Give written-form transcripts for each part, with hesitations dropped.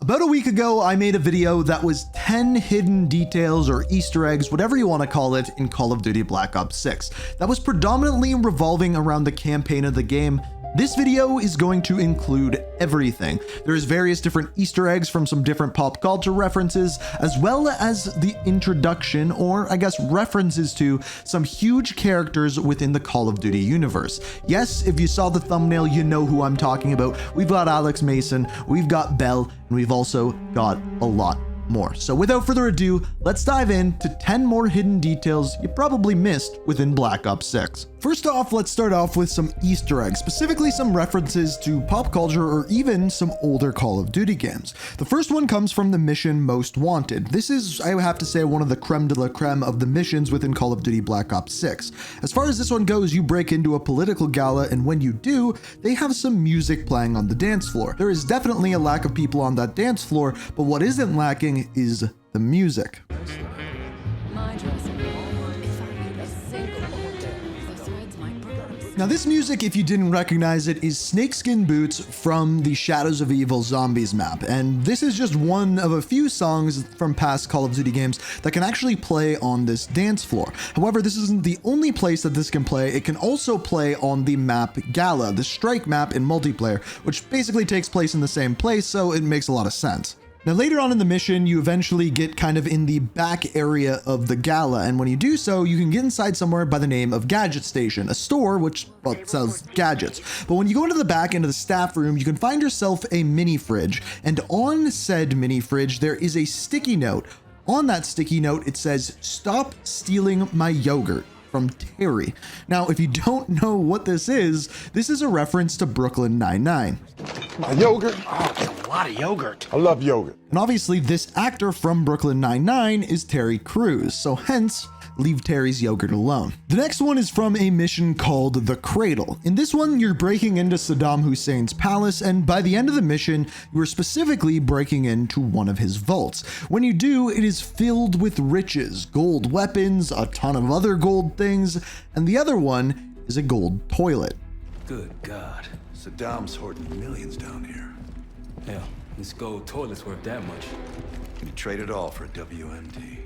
About a week ago, I made a video that was 10 hidden details or Easter eggs, whatever you want to call it, in Call of Duty Black Ops 6. That was predominantly revolving around the campaign of the game. This video is going to include everything. There's various different Easter eggs from some different pop culture references, as well as the introduction, or I guess references to, some huge characters within the Call of Duty universe. Yes, if you saw the thumbnail, you know who I'm talking about. We've got Alex Mason, we've got Bell, and we've also got a lot more. So without further ado, let's dive into 10 more hidden details you probably missed within Black Ops 6. First off, let's start off with some Easter eggs, specifically some references to pop culture or even some older Call of Duty games. The first one comes from the mission Most Wanted. This is, I have to say, one of the creme de la creme of the missions within Call of Duty Black Ops 6. As far as this one goes, you break into a political gala, and when you do, they have some music playing on the dance floor. There is definitely a lack of people on that dance floor, but what isn't lacking is the music. Now this music, if you didn't recognize it, is Snakeskin Boots from the Shadows of Evil Zombies map, and this is just one of a few songs from past Call of Duty games that can actually play on this dance floor. However, this isn't the only place that this can play. It can also play on the map Gala, the strike map in multiplayer, which basically takes place in the same place, so it makes a lot of sense. Now later on in the mission, you eventually get kind of in the back area of the gala, and when you do so, you can get inside somewhere by the name of Gadget Station, a store which, well, sells gadgets. But when you go into the back end of the staff room, you can find yourself a mini fridge, and on said mini fridge, there is a sticky note. On that sticky note, it says, "Stop stealing my yogurt," from Terry. Now, if you don't know what this is a reference to Brooklyn Nine-Nine. My yogurt? Oh, it's a lot of yogurt. I love yogurt. And obviously this actor from Brooklyn Nine-Nine is Terry Crews, so hence, leave Terry's yogurt alone. The next one is from a mission called The Cradle. In this one, you're breaking into Saddam Hussein's palace, and by the end of the mission, you are specifically breaking into one of his vaults. When you do, it is filled with riches, gold weapons, a ton of other gold things, and the other one is a gold toilet. Good God. Saddam's hoarding millions down here. Hell, this gold toilet's worth that much. He'd trade it all for a WMD.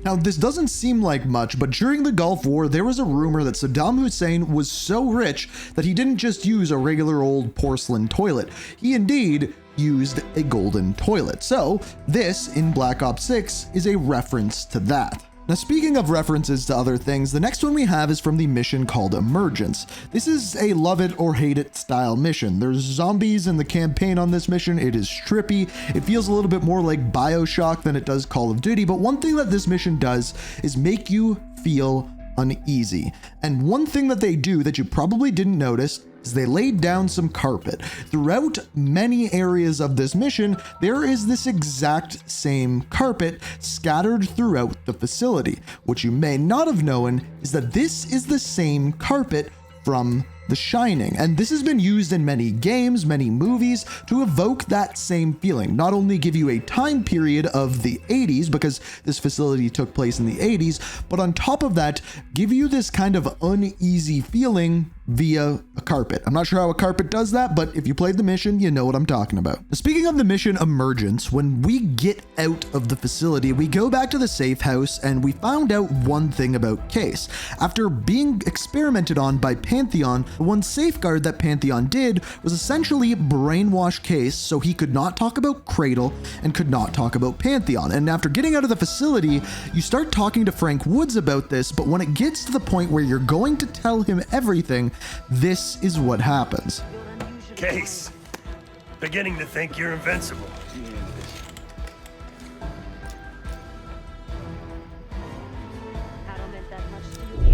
Now, this doesn't seem like much, but during the Gulf War, there was a rumor that Saddam Hussein was so rich that he didn't just use a regular old porcelain toilet. He indeed used a golden toilet. So this, in Black Ops 6, is a reference to that. Now, speaking of references to other things, the next one we have is from the mission called Emergence. This is a love it or hate it style mission. There's zombies in the campaign on this mission. It is trippy. It feels a little bit more like BioShock than it does Call of Duty, but one thing that this mission does is make you feel uneasy. And one thing that they do that you probably didn't notice is they laid down some carpet. Throughout many areas of this mission, there is this exact same carpet scattered throughout the facility. What you may not have known is that this is the same carpet from The Shining, and this has been used in many games, many movies, to evoke that same feeling. Not only give you a time period of the 80s, because this facility took place in the 80s, but on top of that, give you this kind of uneasy feeling via a carpet. I'm not sure how a carpet does that, but if you played the mission, you know what I'm talking about. Speaking of the mission Emergence, when we get out of the facility, we go back to the safe house and we found out one thing about Case. After being experimented on by Pantheon, the one safeguard that Pantheon did was essentially brainwash Case so he could not talk about Cradle and could not talk about Pantheon. And after getting out of the facility, you start talking to Frank Woods about this, but when it gets to the point where you're going to tell him everything, this is what happens. Case, beginning to think you're invincible.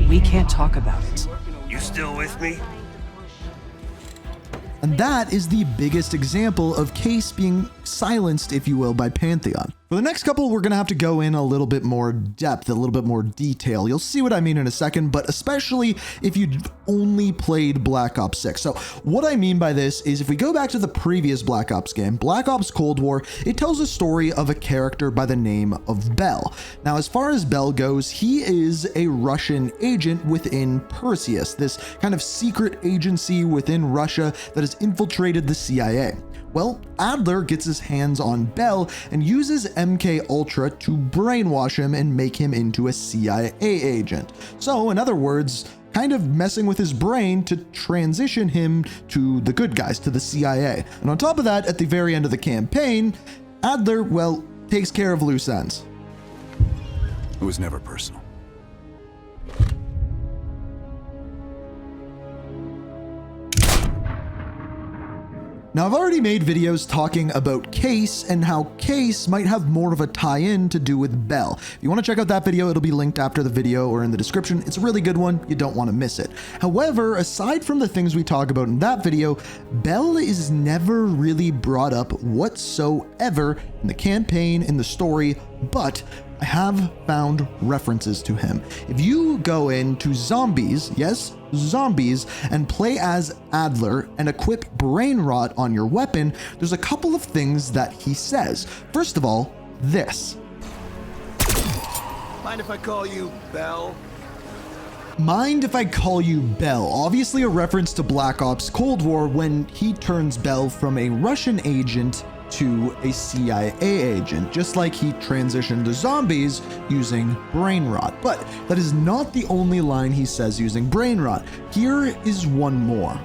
We can't talk about it. You still with me? And that is the biggest example of Case being silenced, if you will, by Pantheon. For the next couple, we're going to have to go in a little bit more depth, a little bit more detail. You'll see what I mean in a second, but especially if you only played Black Ops 6. So what I mean by this is if we go back to the previous Black Ops game, Black Ops Cold War, it tells a story of a character by the name of Bell. Now, as far as Bell goes, he is a Russian agent within Perseus, this kind of secret agency within Russia that has infiltrated the CIA. Well, Adler gets his hands on Bell and uses MK Ultra to brainwash him and make him into a CIA agent. So, in other words, kind of messing with his brain to transition him to the good guys, to the CIA. And on top of that, at the very end of the campaign, Adler, well, takes care of loose ends. It was never personal. Now, I've already made videos talking about Case and how Case might have more of a tie-in to do with Bell. If you want to check out that video, it'll be linked after the video or in the description. It's a really good one. You don't want to miss it. However, aside from the things we talk about in that video, Bell is never really brought up whatsoever in the campaign, in the story, but I have found references to him. If you go into Zombies, yes, Zombies, and play as Adler and equip Brain Rot on your weapon, there's a couple of things that he says. First of all, this. Mind if I call you Bell? Mind if I call you Bell? Obviously a reference to Black Ops Cold War when he turns Bell from a Russian agent to a CIA agent, just like he transitioned to Zombies using Brain Rot. But that is not the only line he says using Brain Rot. Here is one more.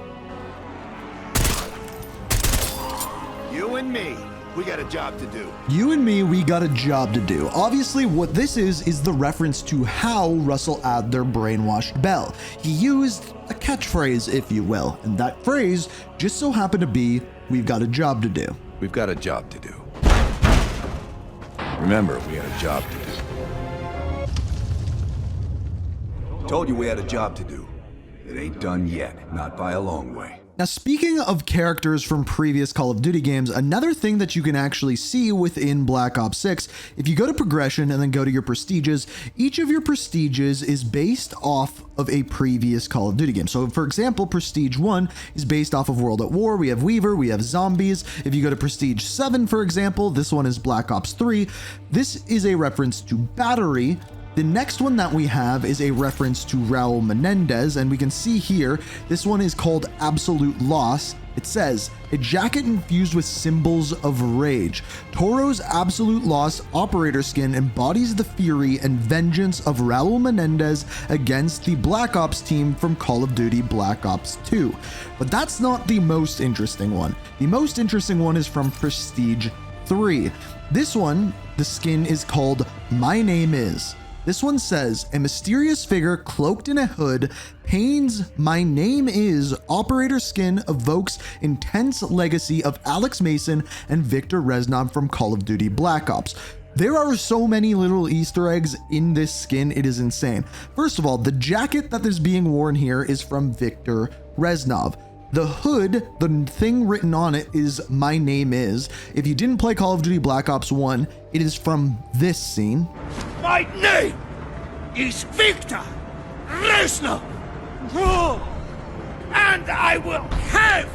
You and me, we got a job to do. You and me, we got a job to do. Obviously, what this is the reference to how Russell Adler brainwashed Bell. He used a catchphrase, if you will, and that phrase just so happened to be, "We've got a job to do." We've got a job to do. Remember, we had a job to do. Told you we had a job to do. It ain't done yet, not by a long way. Now, speaking of characters from previous Call of Duty games, another thing that you can actually see within Black Ops 6, if you go to progression and then go to your prestiges, each of your prestiges is based off of a previous Call of Duty game. So for example, Prestige 1 is based off of World at War. We have Weaver, we have Zombies. If you go to Prestige 7, for example, this one is Black Ops 3. This is a reference to Battery. The next one that we have is a reference to Raul Menendez, and we can see here, this one is called Absolute Loss. It says, a jacket infused with symbols of rage. Toro's Absolute Loss operator skin embodies the fury and vengeance of Raul Menendez against the Black Ops team from Call of Duty Black Ops 2. But that's not the most interesting one. The most interesting one is from Prestige 3. This one, the skin is called My Name Is. This one says, a mysterious figure cloaked in a hood, Payne's My Name Is operator skin evokes intense legacy of Alex Mason and Victor Reznov from Call of Duty Black Ops. There are so many little Easter eggs in this skin, it is insane. First of all, the jacket that is being worn here is from Victor Reznov. The hood, the thing written on it is My Name Is. If you didn't play Call of Duty Black Ops 1, it is from this scene. My name is Victor Reznov, and I will have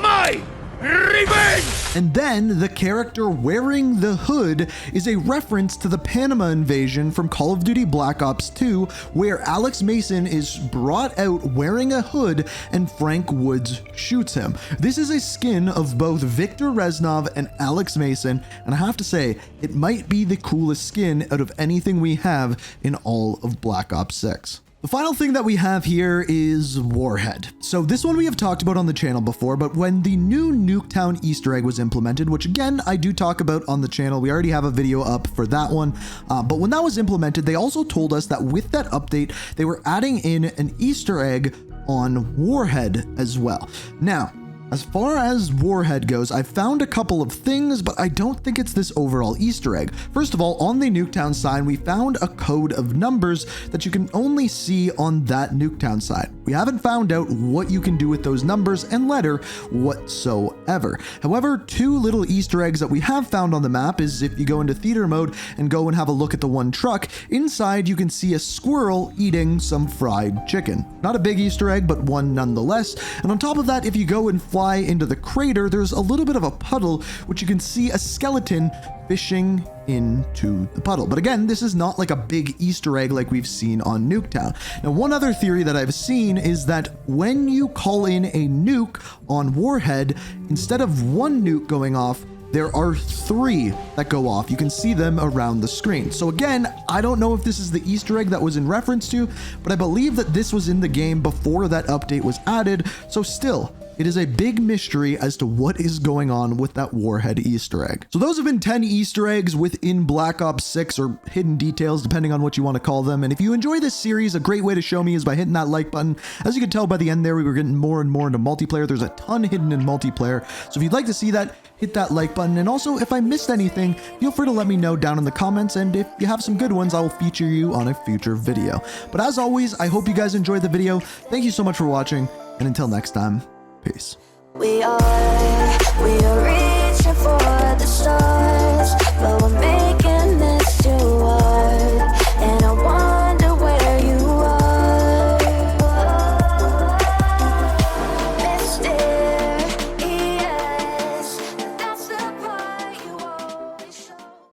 my revenge! And then the character wearing the hood is a reference to the Panama invasion from Call of Duty Black Ops 2, where Alex Mason is brought out wearing a hood and Frank Woods shoots him. This is a skin of both Victor Reznov and Alex Mason, and I have to say, it might be the coolest skin out of anything we have in all of Black Ops 6. The final thing that we have here is Warhead. So this one we have talked about on the channel before, but when the new Nuketown Easter egg was implemented, which again, I do talk about on the channel, we already have a video up for that one, but when that was implemented, they also told us that with that update, they were adding in an Easter egg on Warhead as well. Now, as far as Warhead goes, I found a couple of things, but I don't think it's this overall Easter egg. First of all, on the Nuketown sign, we found a code of numbers that you can only see on that Nuketown sign. We haven't found out what you can do with those numbers and letter whatsoever. However, two little Easter eggs that we have found on the map is if you go into theater mode and go and have a look at the one truck, inside you can see a squirrel eating some fried chicken. Not a big Easter egg, but one nonetheless. And on top of that, if you go and fly into the crater, there's a little bit of a puddle, which you can see a skeleton fishing into the puddle. But again, this is not like a big Easter egg like we've seen on Nuketown. Now, one other theory that I've seen is that when you call in a nuke on Warhead, instead of one nuke going off, there are 3 that go off. You can see them around the screen. So again, I don't know if this is the Easter egg that was in reference to, but I believe that this was in the game before that update was added. So still, it is a big mystery as to what is going on with that Warhead Easter egg. So those have been 10 Easter eggs within Black Ops 6, or hidden details, depending on what you want to call them. And if you enjoy this series, a great way to show me is by hitting that like button. As you can tell by the end there, we were getting more and more into multiplayer. There's a ton hidden in multiplayer. So if you'd like to see that, hit that like button. And also, if I missed anything, feel free to let me know down in the comments. And if you have some good ones, I will feature you on a future video. But as always, I hope you guys enjoyed the video. Thank you so much for watching. And until next time, peace. We are reaching for the stars.